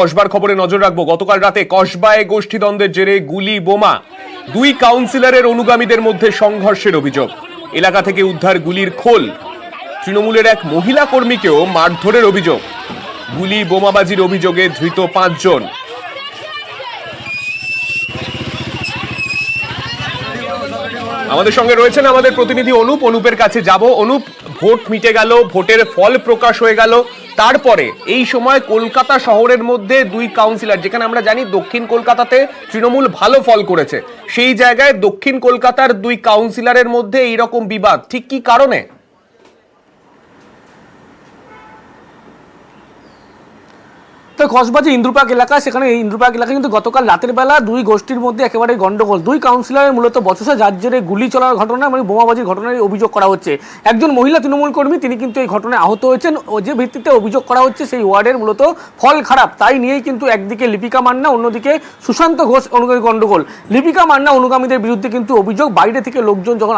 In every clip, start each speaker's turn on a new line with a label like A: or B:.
A: কসবার খবরে নজর রাখবো। গতকাল রাতে কসবায় গোষ্ঠীদ্বন্দ্বের জেরে গুলি বোমা, দুই কাউন্সিলরের অনুগামীদের মধ্যে সংঘর্ষের অভিযোগ। এলাকা থেকে উদ্ধার গুলির খোল। তৃণমূলের এক মহিলা কর্মীকেও মারধরের অভিযোগ। গুলি বোমাবাজির অভিযোগে ধৃত 5 জন। আমাদের সঙ্গে রয়েছেন আমাদের প্রতিনিধি অনুপ। অনুপের কাছে যাব। অনুপ, ভোট মিটে গেল, ভোটের ফল প্রকাশ হয়ে গেল, তারপরে এই সময় কলকাতা শহরের মধ্যে দুই কাউন্সিলর, যেখানে আমরা জানি দক্ষিণ কলকাতাতে তৃণমূল ভালো ফল করেছে, সেই জায়গায় দক্ষিণ কলকাতার দুই কাউন্সিলরের মধ্যে এইরকম বিবাদ, ঠিক কি কারণে?
B: তো কসবা যে ইন্দ্রপার্ক এলাকা, সেখানে এই ইন্দ্রপার্ক এলাকায় কিন্তু গতকাল রাতের বেলা দুই গোষ্ঠীর মধ্যে একেবারে গন্ডগোল। দুই কাউন্সিলরের মূলত বচসা, যার জেরে গুলি চলার ঘটনা, মানে বোমাবাজির ঘটনায় অভিযোগ করা হচ্ছে। একজন মহিলা তৃণমূল কর্মী, তিনি কিন্তু এই ঘটনায় আহত হয়েছেন। ও যে ভিত্তিতে অভিযোগ করা হচ্ছে সেই ওয়ার্ডের মূলত ফল খারাপ, তাই নিয়েই কিন্তু একদিকে লিপিকা মান্না, অন্যদিকে সুশান্ত ঘোষ অনুগামী গন্ডগোল। লিপিকা মান্না অনুগামীদের বিরুদ্ধে কিন্তু অভিযোগ, বাইরে থেকে লোকজন যখন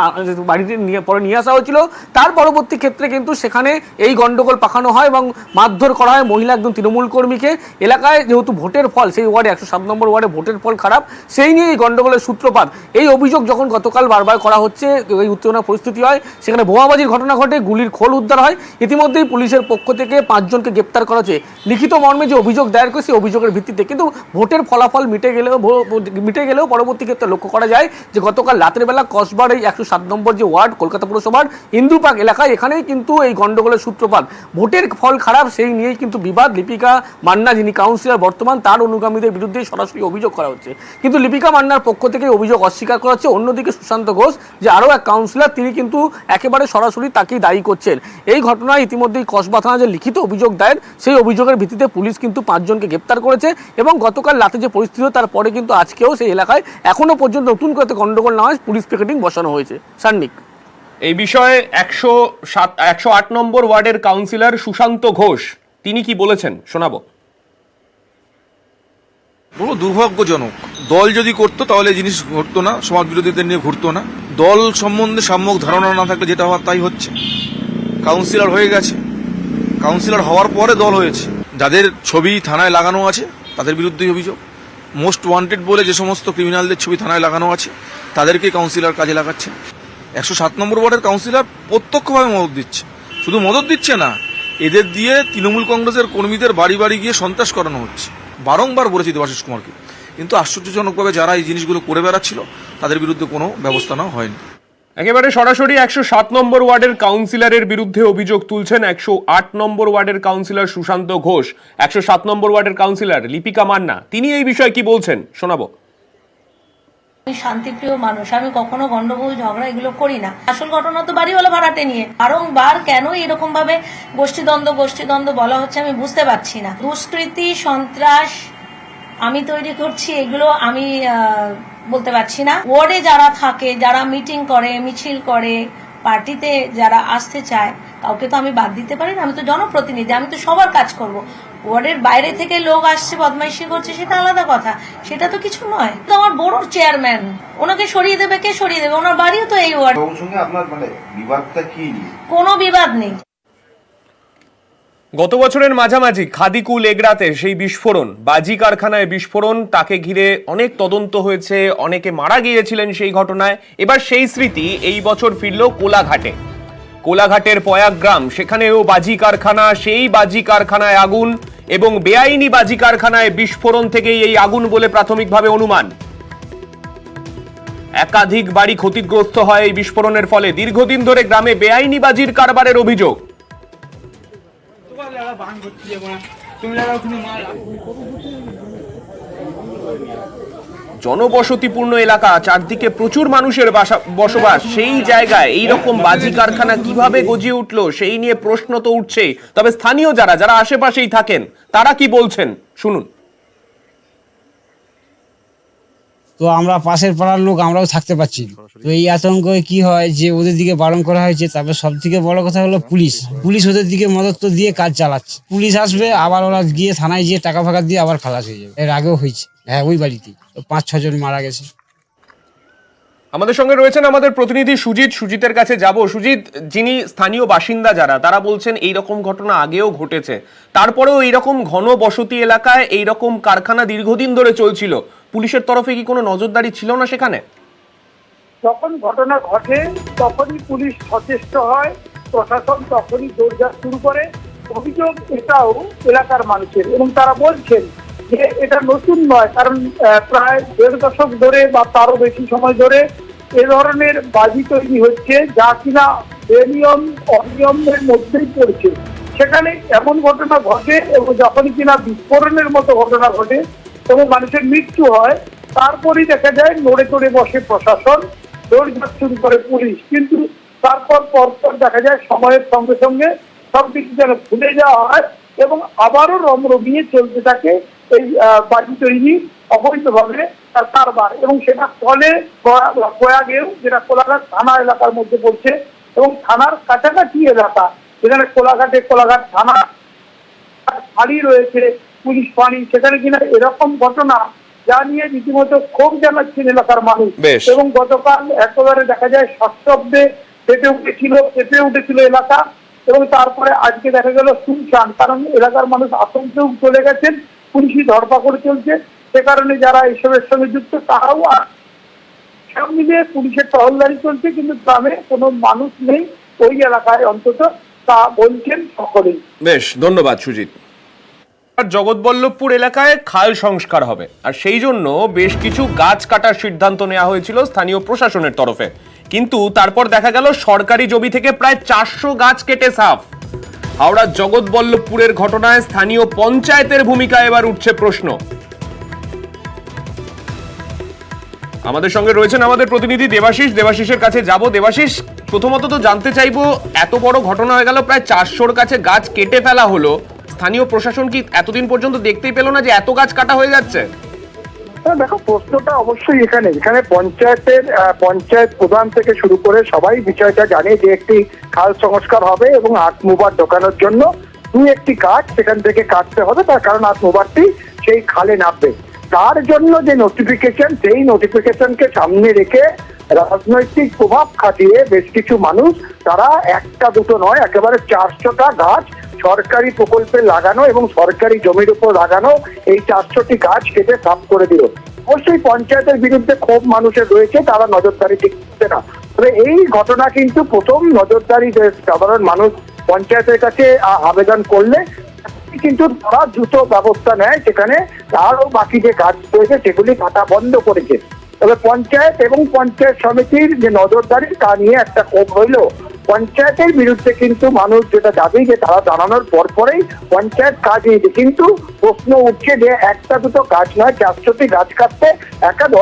B: বাড়িতে পরে নিয়ে আসা হয়েছিল, তার পরবর্তী ক্ষেত্রে কিন্তু সেখানে এই গন্ডগোল পাকানো হয় এবং মারধর করা হয় মহিলা একজন তৃণমূল কর্মীকে। এলাকায় যেহেতু ভোটের ফল, সেই ওয়ার্ডে 107 নম্বর ওয়ার্ডে ভোটের ফল খারাপ, সেই নিয়ে এই গন্ডগোলের সূত্রপাত। এই অভিযোগ যখন গতকাল বারবার করা হচ্ছে, এই উত্তেজনা পরিস্থিতি হয়, সেখানে বোমাবাজির ঘটনা ঘটে, গুলির খোল উদ্ধার হয়। ইতিমধ্যেই পুলিশের পক্ষ থেকে 5 জনকে গ্রেপ্তার করা হয়েছে। লিখিত মর্মে যে অভিযোগ দায়ের করেছে, সেই অভিযোগের ভিত্তিতে কিন্তু ভোটের ফলাফল মিটে গেলেও পরবর্তী ক্ষেত্রে লক্ষ্য করা যায় যে গতকাল রাতের বেলা কসবার এই 107 নম্বর যে ওয়ার্ড, কলকাতা পুরসভার ইন্দুপার্ক এলাকায়, এখানেই কিন্তু এই গন্ডগোলের সূত্রপাত। ভোটের ফল খারাপ, সেই নিয়েই কিন্তু বিবাদ। লিপিকা মান্না, যিনি কাউন্সিলর বর্তমান, তার অনুগামীদের বিরুদ্ধে সরাসরি অভিযোগ করা হচ্ছে, কিন্তু লিপিকা মান্নার পক্ষ থেকে অভিযোগ অস্বীকার করা হচ্ছে। অন্যদিকে সুশান্ত ঘোষ, যে আরও এক কাউন্সিলর, তিনি কিন্তু একেবারে সরাসরি তাকেই দায়ী করছেন। এই ঘটনায় ইতিমধ্যেই কসবা থানা যে লিখিত অভিযোগ দায়ের, সেই অভিযোগের ভিত্তিতে পুলিশ কিন্তু 5 জনকে গ্রেপ্তার করেছে। এবং গতকাল রাতে যে পরিস্থিতি, তারপরে কিন্তু আজকেও সেই এলাকায় এখনো পর্যন্ত নতুন করে গন্ডগোল না হয় পুলিশ পিকেটিং বসানো হয়েছে। সান্নিক,
A: এই বিষয়ে 108 নম্বর ওয়ার্ডের কাউন্সিলর সুশান্ত ঘোষ তিনি কি বলেছেন শোনাবো।
C: বড় দুর্ভাগ্যজনক। দল যদি করতো তাহলে এই জিনিস ঘটতো না, সমাজ বিরোধীদের নিয়ে ঘুরতো না। দল সম্বন্ধে সম্যক ধারণা না থাকলে যেটা হওয়ার তাই হচ্ছে। কাউন্সিলর হয়ে গেছে, কাউন্সিলর হওয়ার পরে দল হয়েছে। যাদের ছবি থানায় লাগানো আছে তাদের বিরুদ্ধেই অভিযোগ। মোস্ট ওয়ান্টেড বলে যে সমস্ত ক্রিমিনালদের ছবি থানায় লাগানো আছে, তাদেরকে কাউন্সিলর কাজে লাগাচ্ছে। 107 নম্বর ওয়ার্ডের কাউন্সিলর প্রত্যক্ষভাবে মদত দিচ্ছে। শুধু মদত দিচ্ছে না, এদের দিয়ে তৃণমূল কংগ্রেসের কর্মীদের বাড়ি বাড়ি গিয়ে সন্ত্রাস করানো হচ্ছে। বারংবার বলেছি দেবাশিস কুমারকে, কিন্তু আশ্চর্যজনকভাবে যারা এই জিনিসগুলো করে বেড়াচ্ছিল তাদের বিরুদ্ধে কোনো ব্যবস্থা নেওয়া হয়নি।
A: একেবারে সরাসরি 107 নম্বর ওয়ার্ডের কাউন্সিলরের বিরুদ্ধে অভিযোগ তুলছেন 108 নম্বর ওয়ার্ডের কাউন্সিলর সুশান্ত ঘোষ। 107 নম্বর ওয়ার্ডের কাউন্সিলর লিপিকা মান্না, তিনি এই বিষয়ে কি বলছেন শোনাবো।
D: আমি শান্তিপ্রিয় মানুষ, আমি কখনো গন্ডগোল ঝগড়া এগুলো করি না। আসল ঘটনা তো বাড়িওয়ালা ভাড়াটে নিয়ে। বারংবার কেন এরকম ভাবে গোষ্ঠীদ্বন্দ্ব বলা হচ্ছে আমি বুঝতে পারছি না। দুষ্কৃতি, সন্ত্রাস আমি তৈরি করছি, এগুলো আমি বলতে পারছি না। ওয়ার্ডে যারা থাকে, যারা মিটিং করে, মিছিল করে, পার্টিতে যারা আসতে চায়, কাউকে তো আমি বাদ দিতে পারি না। আমি তো জনপ্রতিনিধি, আমি তো সবার কাজ করব। ওয়ার্ডের বাইরে থেকে লোক আসছে, বদমাইশি করছে, সেটা আলাদা কথা, সেটা তো কিছু নয়। তো আমার বড় চেয়ারম্যান, ওনাকে সরিয়ে দেবে কে? সরিয়ে দেবে, ওনার বাড়িও তো এই ওয়ার্ড।
E: আপনার মানে বিবাদটা কি?
D: কোনো বিবাদ নেই।
A: গত বছরের মাঝামাঝি খাদিকুল এগরাতে সেই বিস্ফোরণ, বাজি কারখানায় বিস্ফোরণ, তাকে ঘিরে অনেক তদন্ত হয়েছে, অনেকে মারা গিয়েছিলেন সেই ঘটনায়। এবার সেই স্মৃতি এই বছর ফিরল কোলাঘাটে। কোলাঘাটের পয়াগ্রাম, সেখানেও বাজি কারখানা, সেই বাজি কারখানায় আগুন এবং বেআইনি বাজি কারখানায় বিস্ফোরণ থেকেই এই আগুন বলে প্রাথমিকভাবে অনুমান। একাধিক বাড়ি ক্ষতিগ্রস্ত হয় এই বিস্ফোরণের ফলে। দীর্ঘদিন ধরে গ্রামে বেআইনি বাজির কারবারের অভিযোগ। জনবসতিপূর্ণ এলাকা, চারদিকে প্রচুর মানুষের বসবাস, সেই জায়গায় এইরকম বাজি কারখানা কিভাবে গজিয়ে উঠলো সেই নিয়ে প্রশ্ন তো উঠছেই। তবে স্থানীয় যারা আশেপাশেই থাকেন তারা কি বলছেন শুনুন।
F: তো আমরা পাশের পাড়ার লোক, আমরাও থাকতে পারছি। তো এই আতঙ্ক কি হয় যে ওদের দিকে বারণ করা হয়েছে। তারপর সব থেকে বড় কথা হলো পুলিশ ওদের দিকে মদত তো দিয়ে কাজ চালাচ্ছে। পুলিশ আসবে, আবার ওরা গিয়ে থানায় গিয়ে টাকা ফাঁকা দিয়ে আবার খালাস হয়ে যাবে। এর আগেও হয়েছে, হ্যাঁ, ওই বাড়িতেই 5-6 জন মারা গেছে।
A: আমাদের সঙ্গে রয়েছেন আমাদের প্রতিনিধি সুজিতের কাছে যাব। সুজিত, যিনি স্থানীয় বাসিন্দা যারা, তারা বলছেন এই রকম ঘটনা আগেও ঘটেছে, তারপরেও এইরকম ঘন বসতি এলাকায় এইরকম কারখানা দীর্ঘদিন ধরে চলছিল, পুলিশের তরফে কি কোনো নজরদারি ছিল না সেখানে?
G: যখন ঘটনা ঘটে তখনই পুলিশ সচেষ্ট হয়, প্রশাসন তখনই দৌড়ঝাঁপ শুরু করে। অভিযোগ এটাও এলাকার মানুষের, এবং তারা বলছেন যে এটা নতুন নয়, কারণ প্রায় 1.5 দশক ধরে বা তারও বেশি সময় ধরে এ ধরনের বাজি তৈরি হচ্ছে, যা কিনা বেনিয়ম অনিয়মের মধ্যেই পড়ছে। সেখানে এমন ঘটনা ঘটে এবং যখনই কিনা বিস্ফোরণের মতো ঘটনা ঘটে এবং মানুষের মৃত্যু হয়, তারপরই দেখা যায় নড়ে চড়ে বসে প্রশাসন, দৌড়ঝাঁপ শুরু করে পুলিশ। কিন্তু তারপর পরপর দেখা যায় সময়ের সঙ্গে সঙ্গে সবকিছু যেন ভুলে যাওয়া হয় এবং আবারও রমরমিয়ে চলতে থাকে এই বাজি তৈরি অবৈধভাবে তার কারবার। এবং সেটা ফলে প্রয়াগেও, যেটা কোলাঘাট থানা এলাকার মধ্যে পড়ছে, এবং থানার কাছাকাছি এলাকা যেখানে কোলাঘাট থানা ফাঁড়ি রয়েছে, পুলিশ ফাঁড়ি, সেখানে কিনা এরকম ঘটনা যা নিয়ে রীতিমতো ক্ষোভ জানাচ্ছেন এলাকার মানুষ। এবং গতকাল একেবারে দেখা যায় সশব্দে কেঁপে উঠেছিল এলাকা, এবং তারপরে আজকে দেখা গেল শুনশান, কারণ এলাকার মানুষ আতঙ্কেও চলে গেছেন, পুলিশই ধরপাকড় চলছে। সে কারণে যারা এসবের সঙ্গে যুক্ত তারাও সব মিলিয়ে পুলিশের টহলদারি চলছে, কিন্তু গ্রামে কোনো মানুষ নেই ওই এলাকায়, অন্তত তা বলছেন সকলেই।
A: বেশ, ধন্যবাদ সুজিত। জগৎবল্লভপুর এলাকায় খাল সংস্কার হবে, আর সেই জন্য বেশ কিছু গাছ কাটার সিদ্ধান্ত নেওয়া হয়েছিল স্থানীয় প্রশাসনের তরফে, কিন্তু তারপর দেখা গেল সরকারি জমি থেকে প্রায় 400 গাছ কেটে সাফ। হাওড়ার জগৎবল্লভপুরের ঘটনায় স্থানীয় পঞ্চায়েতের ভূমিকা এবার উঠছে প্রশ্ন। আমাদের সঙ্গে রয়েছেন আমাদের প্রতিনিধি দেবাশিসের কাছে যাব। দেবাশিস, প্রথমত তো জানতে চাইবো, এত বড় ঘটনা হয়ে গেল, প্রায় 400-র কাছে গাছ কেটে ফেলা হলো, স্থানীয় প্রশাসন কি এতদিন পর্যন্ত দেখতেই পেল না যে এত গাছ কাটা হয়ে যাচ্ছে?
G: দেখো, প্রশ্নটা অবশ্যই এখানে পঞ্চায়েত প্রধান থেকে শুরু করে সবাই বিষয়টা জানে যে একটি খাল সংস্কার হবে এবং আত্মবার ঢোকানোর জন্য 2-1টি গাছ সেখান থেকে কাটতে হবে, তার কারণ আত্মবারটি সেই খালে নামবে। তার জন্য যে নোটিফিকেশন, সেই নোটিফিকেশনকে সামনে রেখে রাজনৈতিক প্রভাব খাটিয়ে বেশ কিছু মানুষ, তারা একটা দুটো নয়, একেবারে 400টা গাছ সরকারি প্রকল্পে লাগানো এবং সরকারি জমির উপর লাগানো এই 400টি গাছ কেটে সাফ করে দিল। অবশ্যই পঞ্চায়েতের বিরুদ্ধে ক্ষোভ মানুষের রয়েছে, তারা নজরদারি ঠিক করছে না। তবে এই ঘটনা কিন্তু প্রথম নজরদারি যে সাধারণ মানুষ পঞ্চায়েতের কাছে আবেদন করলে কিন্তু তারা দ্রুত ব্যবস্থা নেয়, সেখানে আরও বাকি যে গাছ রয়েছে সেগুলি কাটা বন্ধ করেছে। তবে পঞ্চায়েত এবং পঞ্চায়েত সমিতির যে নজরদারি তা নিয়ে একটা ক্ষোভ হইল। পঞ্চায়েতের বিরুদ্ধে কিন্তু মানুষ যেটা দাবি, যে তারা জানানোর পরেই পঞ্চায়েত কাজ নিয়েছে, কিন্তু প্রশ্ন উঠছে যে একটা দুটো গাছ নয়, 400টি গাছ কাটতে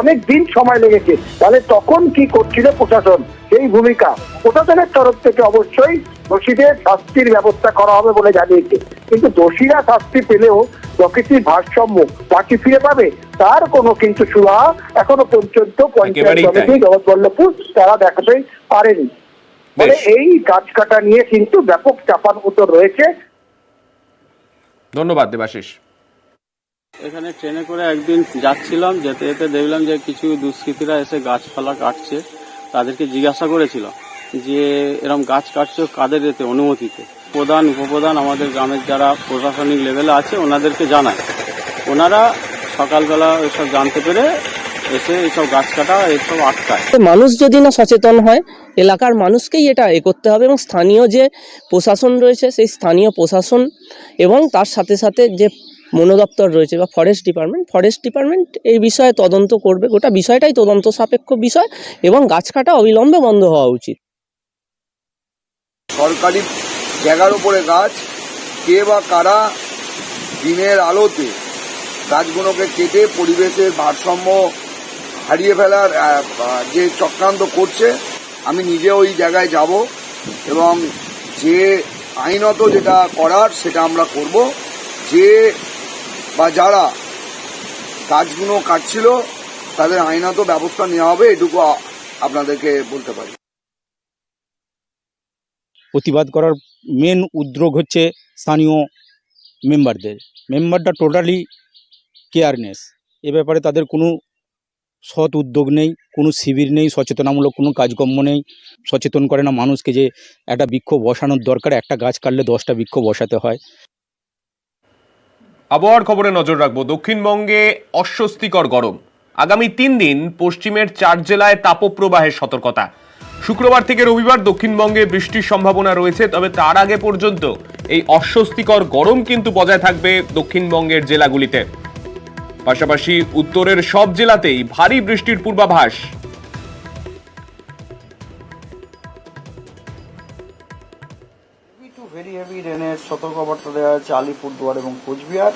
G: অনেক দিন সময় লেগেছে। তাহলে তখন কি করছিল প্রশাসন? সেই ভূমিকা প্রশাসনের তরফ থেকে অবশ্যই দোষীদের শাস্তির ব্যবস্থা করা হবে বলে জানিয়েছে, কিন্তু দোষীরা শাস্তি পেলেও প্রকৃতির ভারসাম্য বাকি ফিরে পাবে তার কোনো কিন্তু সুরাহা এখনো পর্যন্ত পঞ্চায়েত সমিতি জগৎবল্লভপুর তারা দেখাতেই পারেনি। ফলে এই গাছ কাটা নিয়ে কিন্তু ব্যাপক চাপানুতর রয়েছে।
A: ধন্যবাদ দেবাশিস।
H: এখানে ট্রেনে করে একদিন যাচ্ছিলাম, যেতে যেতে দেখলাম যে কিছু দুষ্কৃতীরা এসে গাছপালা কাটছে। তাদেরকে জিজ্ঞাসা করেছিলাম যে এরকম গাছ কাটছে কাদের এতে অনুমতিতে। প্রধান উপপ্রধান আমাদের গ্রামের যারা প্রশাসনিক লেভেলে আছে ওনাদেরকে জানায়, ওনারা সকালবেলা ওইসব জানতে পেরে এসে এইসব গাছ কাটা এসব আটকায়।
I: মানুষ যদি না সচেতন হয়, এলাকার মানুষকেই এটা করতে হবে, এবং স্থানীয় যে প্রশাসন রয়েছে সেই স্থানীয় প্রশাসন এবং তার সাথে সাথে যে বন দপ্তর রয়েছে বা ফরেস্ট ডিপার্টমেন্ট এই বিষয়ে তদন্ত করবে। গোটা বিষয়টাই তদন্ত সাপেক্ষ বিষয় এবং গাছ কাটা অবিলম্বে বন্ধ হওয়া উচিত।
J: সরকারি জায়গার উপরে গাছ, কে বা কারা দিনের আলোতে গাছগুলোকে কেটে পরিবেশের ভারসাম্য হারিয়ে ফেলার যে চক্রান্ত করছে, আমি নিজে ওই জায়গায় যাব এবং যে আইনত যেটা করার সেটা আমরা করব। যে বা যারা গাছগুলো কাটছিল তাদের আইনত ব্যবস্থা নেওয়া হবে, এটুকু আপনাদেরকে বলতে পারি।
K: প্রতিবাদ করার মেন উদ্যোগ হচ্ছে স্থানীয় মেম্বাররা টোটালি কেয়ারনেস, এ ব্যাপারে তাদের কোনো সৎ উদ্যোগ নেই, কোনো শিবির নেই, সচেতনামূলক কোনো কাজকর্ম নেই, সচেতন করে না মানুষকে যে একটা বৃক্ষ বসানোর দরকার, একটা গাছ কাটলে 10টা বৃক্ষ বসাতে হয়।
A: আবহাওয়ার খবরে নজর রাখবো। দক্ষিণবঙ্গে অস্বস্তিকর গরম। আগামী 3 দিন পশ্চিমের 4 জেলায় তাপপ্রবাহের সতর্কতা। শুক্রবার থেকে রবিবার দক্ষিণবঙ্গে বৃষ্টির সম্ভাবনা রয়েছে, তবে তার আগে পর্যন্ত এই অস্বস্তিকর গরম কিন্তু বজায় থাকবে দক্ষিণবঙ্গের জেলাগুলিতে। পাশাপাশি উত্তরের সব জেলাতেই ভারী বৃষ্টির পূর্বাভাস।
L: ভেরি হেভি রেনের সতর্কবার্তা দেওয়া আছে আলিপুরদুয়ার এবং কোচবিহার,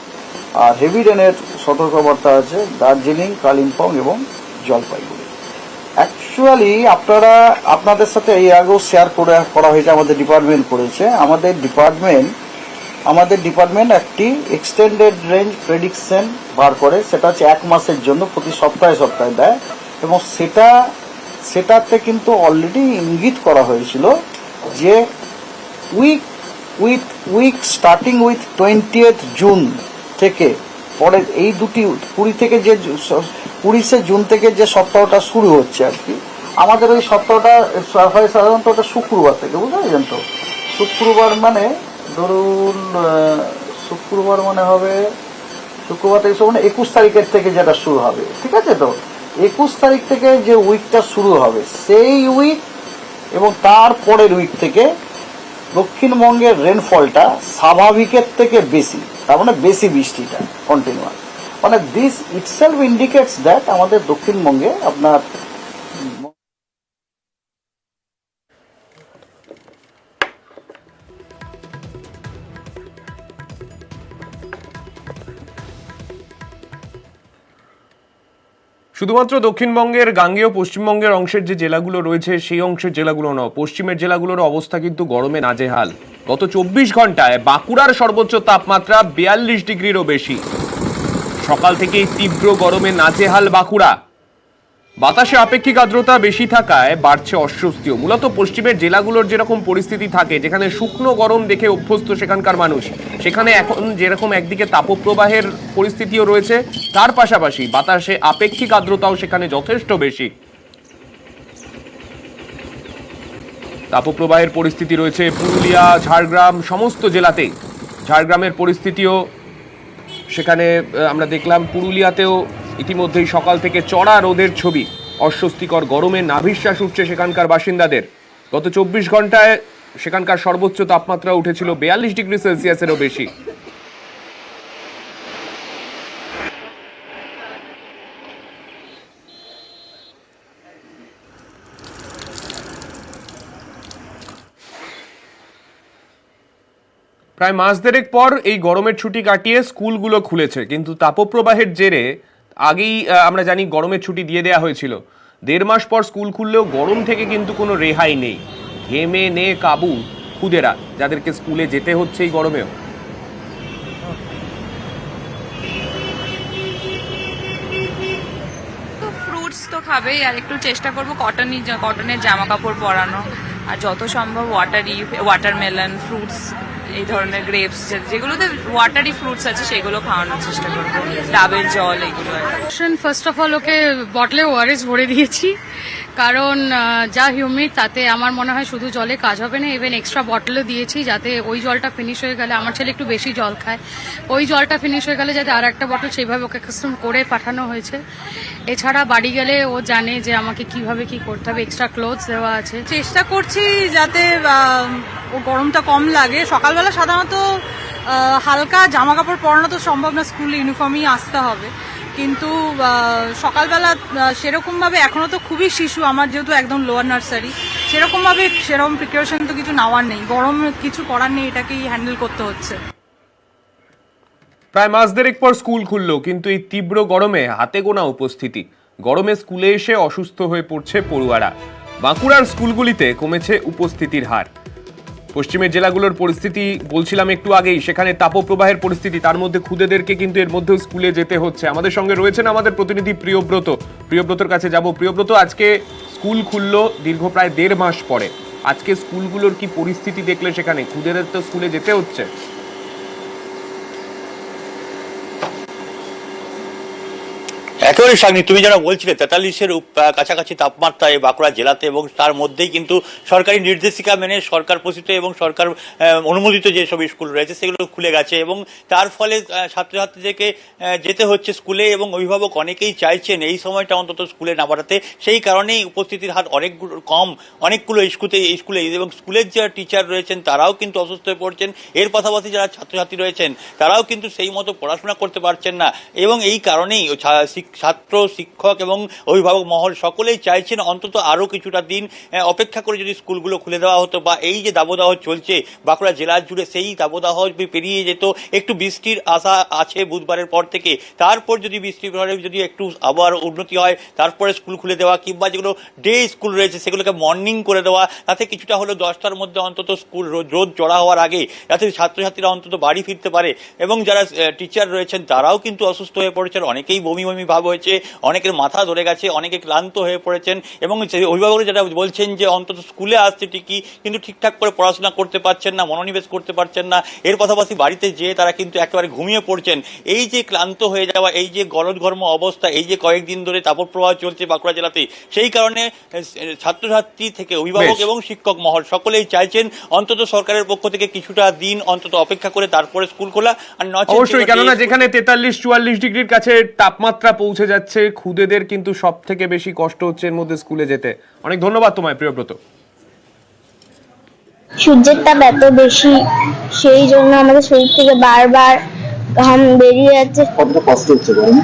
L: আর হেভি রেনের সতর্কবার্তা আছে দার্জিলিং, কালিম্পং এবং জলপাইগুড়ি। অ্যাকচুয়ালি আপনাদের সাথে এই আগেও শেয়ার করা হয়েছে, আমাদের ডিপার্টমেন্ট করেছে। আমাদের ডিপার্টমেন্ট একটি এক্সটেন্ডেড রেঞ্জ প্রেডিকশন বার করে, সেটা হচ্ছে 1 মাসের জন্য, প্রতি সপ্তাহে দেয়, এবং সেটাতে কিন্তু অলরেডি ইঙ্গিত করা হয়েছিল যে week starting with 20th June থেকে পরে এই দুটি 20 থেকে যে 20শে জুন থেকে যে সপ্তাহটা শুরু হচ্ছে আর কি, আমাদের ওই সপ্তাহটা হয় সাধারণত ওটা শুক্রবার থেকে, বুঝতে পারছেন তো? শুক্রবার মানে ধরুন শুক্রবার থেকে 21 তারিখের থেকে যেটা শুরু হবে, ঠিক আছে তো? 21 তারিখ থেকে যে উইকটা শুরু হবে সেই উইক এবং তার পরের উইক থেকে দক্ষিণবঙ্গের রেনফলটা স্বাভাবিকের থেকে বেশি, তার মানে বেশি বৃষ্টিটা কন্টিনিউয়াস, মানে দিস ইটসেলফ ইন্ডিকেটস দ্যাট আমাদের দক্ষিণবঙ্গে আপনার
A: শুধুমাত্র দক্ষিণবঙ্গের গাঙ্গেয় পশ্চিমবঙ্গের অংশের যে জেলাগুলো রয়েছে সেই অংশের জেলাগুলো নয়, পশ্চিমের জেলাগুলোর অবস্থা কিন্তু গরমে নাজেহাল। গত 24 ঘন্টায় বাঁকুড়ার সর্বোচ্চ তাপমাত্রা 42 ডিগ্রিরও বেশি। সকাল থেকেই তীব্র গরমে নাজেহাল বাঁকুড়া। বাতাসে আপেক্ষিক আর্দ্রতা বেশি থাকায় বাড়ছে অস্বস্তিও। মূলত পশ্চিমের জেলাগুলোর যেরকম পরিস্থিতি থাকে, যেখানে শুকনো গরম দেখে অভ্যস্ত সেখানকার মানুষ, সেখানে এখন যেরকম একদিকে তাপপ্রবাহের পরিস্থিতিও রয়েছে, তার পাশাপাশি বাতাসে আপেক্ষিক আর্দ্রতাও সেখানে যথেষ্ট বেশি। তাপপ্রবাহের পরিস্থিতি রয়েছে পুরুলিয়া, ঝাড়গ্রাম সমস্ত জেলাতেই। ঝাড়গ্রামের পরিস্থিতিও সেখানে আমরা দেখলাম, পুরুলিয়াতেও ইতিমধ্যেই সকাল থেকে চড়া রোদের ছবি। অস্বস্তিকর গরমে নাভিশ্বাস উঠছে সেখানকার বাসিন্দাদের। গত 24 ঘন্টায় সেখানকার সর্বোচ্চ তাপমাত্রা উঠেছিল 42 ডিগ্রি সেলসিয়াসেরও বেশি। প্রায় মাস দেড়েক পর এই গরমের ছুটি কাটিয়ে স্কুলগুলো খুলেছে, কিন্তু তাপপ্রবাহের জেরে আগেই আমরা জানি গরমের ছুটি দিয়ে দেওয়া হয়েছিল। 1.5 মাস পর স্কুল খুললেও গরম থেকে কিন্তু কোনো রেহাই নেই। ঘেমে নে কাবু খুদেরা, যাদেরকে স্কুলে যেতে হচ্ছে এই গরমেও।
M: ফ্রুটস তো খাবেই, আর একটু চেষ্টা করবো কটনের জামা কাপড় পরানো, আর যত সম্ভব ওয়াটারমেলন, ফ্রুটস, এই ধরনের গ্রেপস, যেগুলোতে ওয়াটারি ফ্রুটস আছে সেগুলো খাওয়ানোর চেষ্টা করবো, ডাবের জল এগুলো।
N: ফার্স্ট অফ অল ওকে বটলে ওআরএস ভরে দিয়েছি, কারণ যা হিউমিড তাতে আমার মনে হয় শুধু জলে কাজ হবে না, ইভেন এক্সট্রা বটলও দিয়েছি, যাতে ওই জলটা ফিনিশ হয়ে গেলে, আমার ছেলে একটু বেশি জল খায়, ওই জলটা ফিনিশ হয়ে গেলে যাতে আর একটা বটল সেইভাবে ওকে কাস্টম করে পাঠানো হয়েছে। এছাড়া বাড়ি গেলে ও জানে যে আমাকে কিভাবে কি করতে হবে, এক্সট্রা ক্লোথস দেওয়া আছে।
O: চেষ্টা করছি যাতে ও গরমটা কম লাগে। সকালবেলা সাধারণত হালকা জামা কাপড় পরানো তো সম্ভব না, স্কুল ইউনিফর্মই আসতে হবে, কিন্তু সকালবেলা সেরকমভাবে এখনো তো খুবই শিশু আমার, যেহেতু একদম লোয়ার নার্সারি, সেরকম প্রিপারেশন তো কিছু নেওয়ার নেই, গরম কিছু করার নেই, এটাকেই হ্যান্ডেল করতে হচ্ছে।
A: প্রায় মাস দেড়েক পর স্কুল খুললো, কিন্তু এই তীব্র গরমে হাতে গোনা উপস্থিতি। গরমে স্কুলে এসে অসুস্থ হয়ে পড়ছে পড়ুয়ারা। বাঁকুড়ার স্কুলগুলিতে কমেছে উপস্থিতির হার। পশ্চিমের জেলাগুলোর পরিস্থিতি বলছিলাম একটু আগেই, সেখানে তাপপ্রবাহের পরিস্থিতি, তার মধ্যে খুদেদেরকে কিন্তু এর মধ্যেও স্কুলে যেতে হচ্ছে। আমাদের সঙ্গে রয়েছেন আমাদের প্রতিনিধি প্রিয়ব্রতর কাছে যাব। প্রিয়ব্রত, আজকে স্কুল খুললো দীর্ঘ প্রায় 1.5 মাস পরে। আজকে স্কুলগুলোর কি পরিস্থিতি দেখলে সেখানে? খুদেদের তো স্কুলে যেতে হচ্ছে।
P: একেবারে সাগনি, তুমি যারা বলছিলে 43-এর কাছাকাছি তাপমাত্রা এই বাঁকুড়া জেলাতে, এবং তার মধ্যেই কিন্তু সরকারি নির্দেশিকা মেনে সরকার পোষিত এবং সরকার অনুমোদিত যেসব স্কুল রয়েছে সেগুলো খুলে গেছে, এবং তার ফলে ছাত্রছাত্রীদেরকে যেতে হচ্ছে স্কুলে, এবং অভিভাবক অনেকেই চাইছেন এই সময়টা অন্তত স্কুলে না বাড়াতে। সেই কারণেই উপস্থিতির হার অনেকগুলো স্কুলে এবং স্কুলের যারা টিচার রয়েছেন তারাও কিন্তু অসুস্থ হয়ে পড়ছেন। এর পাশাপাশি যারা ছাত্রছাত্রী রয়েছেন তারাও কিন্তু সেই মতো পড়াশোনা করতে পারছেন না, এবং এই কারণেই ছাত্র, শিক্ষক এবং অভিভাবক মহল সকলেই চাইছেন অন্তত আরও কিছুটা দিন অপেক্ষা করে যদি স্কুলগুলো খুলে দেওয়া হতো, বা এই যে দাবদাহ চলছে বাঁকুড়া জেলা জুড়ে সেই দাবদাহ পেরিয়ে যেত। একটু বৃষ্টির আশা আছে বুধবারের পর থেকে, তারপর যদি বৃষ্টির পরে যদি একটু আবার উন্নতি হয় তারপরে স্কুল খুলে দেওয়া, কিংবা যেগুলো ডে স্কুল রয়েছে সেগুলোকে মর্নিং করে দেওয়া, তাতে কিছুটা হলো 10টার মধ্যে অন্তত স্কুল রোদ চড়া হওয়ার আগে যাতে ছাত্রছাত্রীরা অন্তত বাড়ি ফিরতে পারে। এবং যারা টিচার রয়েছেন তারাও কিন্তু অসুস্থ হয়ে পড়েছেন, অনেকেই বমি ভাব হয়েছে, অনেকের মাথা ধরে গেছে, অনেকে ক্লান্ত হয়ে পড়েছেন, এবং অভিভাবকরা যারা বলছেন যে অন্তত স্কুলে আসছে ঠিকই কিন্তু ঠিকঠাক করে পড়াশোনা করতে পারছেন না, মনোনিবেশ করতে পারছেন না। এর পাশাপাশি বাড়িতে যেয়ে তারা কিন্তু একেবারে ঘুমিয়ে পড়ছেন। এই যে ক্লান্ত হয়ে যাওয়া, এই যে গলদঘর্ম অবস্থা, এই যে কয়েকদিন ধরে তাপপ্রবাহ চলছে বাঁকুড়া জেলাতে, সেই কারণে ছাত্রছাত্রী থেকে অভিভাবক এবং শিক্ষক মহল সকলেই চাইছেন অন্তত সরকারের পক্ষ থেকে কিছুটা দিন অন্তত অপেক্ষা করে তারপরে স্কুল খোলা। আর
A: অবশ্যই, কেননা যেখানে 43-44 ডিগ্রির কাছে তাপমাত্রা পৌঁছে যাচ্ছে, খুদেদের কিন্তু সব থেকে বেশি কষ্ট হচ্ছে এর মধ্যে স্কুলে যেতে। অনেক ধন্যবাদ তোমায় প্রিয়ব্রত।
Q: সূর্যের তাপ এত বেশি, সেই জন্য আমাদের শরীর থেকে বারবার ঘাম বেরিয়ে যাচ্ছে।
E: কতটা কষ্ট হচ্ছে গরমে?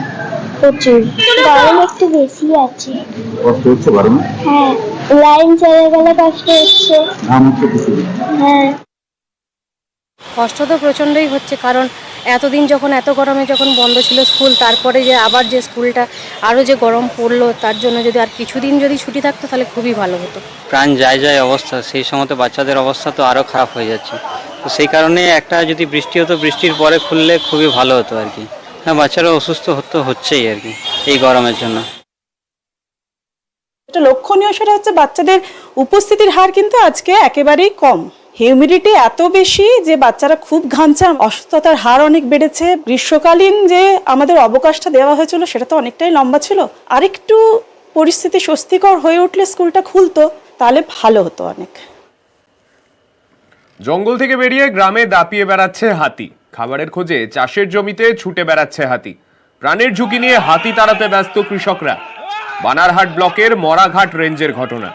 Q: প্রচুর গরম একটু বেশি আছে।
E: কষ্ট হচ্ছে গরমে?
Q: হ্যাঁ, লাইন চলে গেলে কষ্ট হচ্ছে।
E: ঘাম হচ্ছে কিছু?
Q: হ্যাঁ,
N: কষ্ট তো প্রচণ্ডই হচ্ছে, কারণ এতদিন যখন এত গরমে যখন বন্ধ ছিল স্কুল, তারপরে যে আবার যে স্কুলটা আরও যে গরম পড়লো, তার জন্য যদি আর কিছুদিন যদি ছুটি থাকতো তাহলে খুবই ভালো হতো।
H: প্রাণ যায় অবস্থা, সেই সময় তো বাচ্চাদের অবস্থা তো আরও খারাপ হয়ে যাচ্ছে। তো সেই কারণে একটা যদি বৃষ্টি হতো, বৃষ্টির পরে খুললে খুবই ভালো হতো আর কি। হ্যাঁ, বাচ্চারা অসুস্থ হচ্ছেই আর কি এই গরমের জন্য।
O: যেটা লক্ষণীয় সেটা হচ্ছে বাচ্চাদের উপস্থিতির হার কিন্তু আজকে একেবারেই কম। হিউমিডিটি এত বেশি যে বাচ্চারা খুব ঘামছে, অসুস্থতার হার অনেক বেড়েছে। গ্রীষ্মকালীন যে আমাদের অবকাশটা দেওয়া হয়েছিল সেটা তো অনেকটাই লম্বা ছিল। আরেকটু পরিস্থিতি স্বস্তিকর হয়ে উঠলে স্কুলটা খুলতো, তাহলে ভালো হতো অনেক।
A: জঙ্গল থেকে বেরিয়ে গ্রামে দাপিয়ে বেড়াচ্ছে হাতি, খাবারের খোঁজে চাষের জমিতে ছুটে বেড়াচ্ছে হাতি, প্রাণের ঝুঁকি নিয়ে হাতি তাড়াতে ব্যস্ত কৃষকরা। বানারহাট ব্লকের মরাঘাট রেঞ্জের ঘটনা।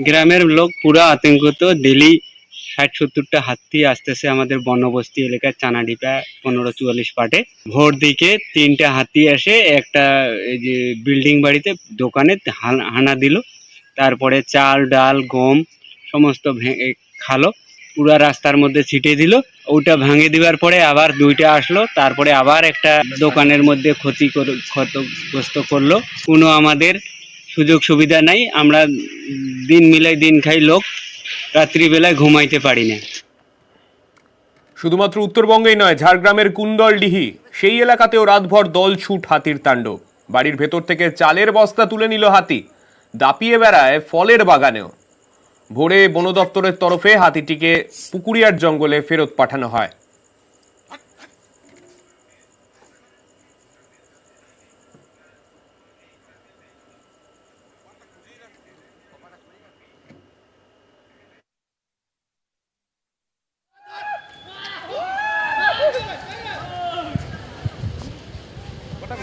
H: গ্রামের লোক পুরো আতঙ্কিত। ডেলি 60-70টা হাতি আসতেছে আমাদের বনবস্তি এলাকার চানাডিপা 1544 পাটে। ভোর দিকে 3টা হাতি আসে একটা এই যে বিল্ডিং বাড়িতে দোকানে হানা দিল, তারপরে চাল ডাল গম সমস্ত খালো, পুরা রাস্তার মধ্যে ছিটিয়ে দিল। ওটা ভাঙে দেওয়ার পরে আবার 2টা আসলো, তারপরে আবার একটা দোকানের মধ্যে ক্ষতিগ্রস্ত করলো। কোনো আমাদের সুযোগ সুবিধা নাই, আমরা দিন মিলাই দিন খাই লোক, রাত্রিবেলায় ঘুমাইতে পারি না।
A: শুধুমাত্র উত্তরবঙ্গেই নয়, ঝাড়গ্রামের কুন্দলডিহি সেই এলাকাতেও রাতভর দল ছুট হাতির তাণ্ডব। বাড়ির ভেতর থেকে চালের বস্তা তুলে নিল হাতি, দাপিয়ে বেড়ায় ফলের বাগানেও। ভোরে বন দপ্তরের তরফে হাতিটিকে পুকুরিয়ার জঙ্গলে ফেরত পাঠানো হয়।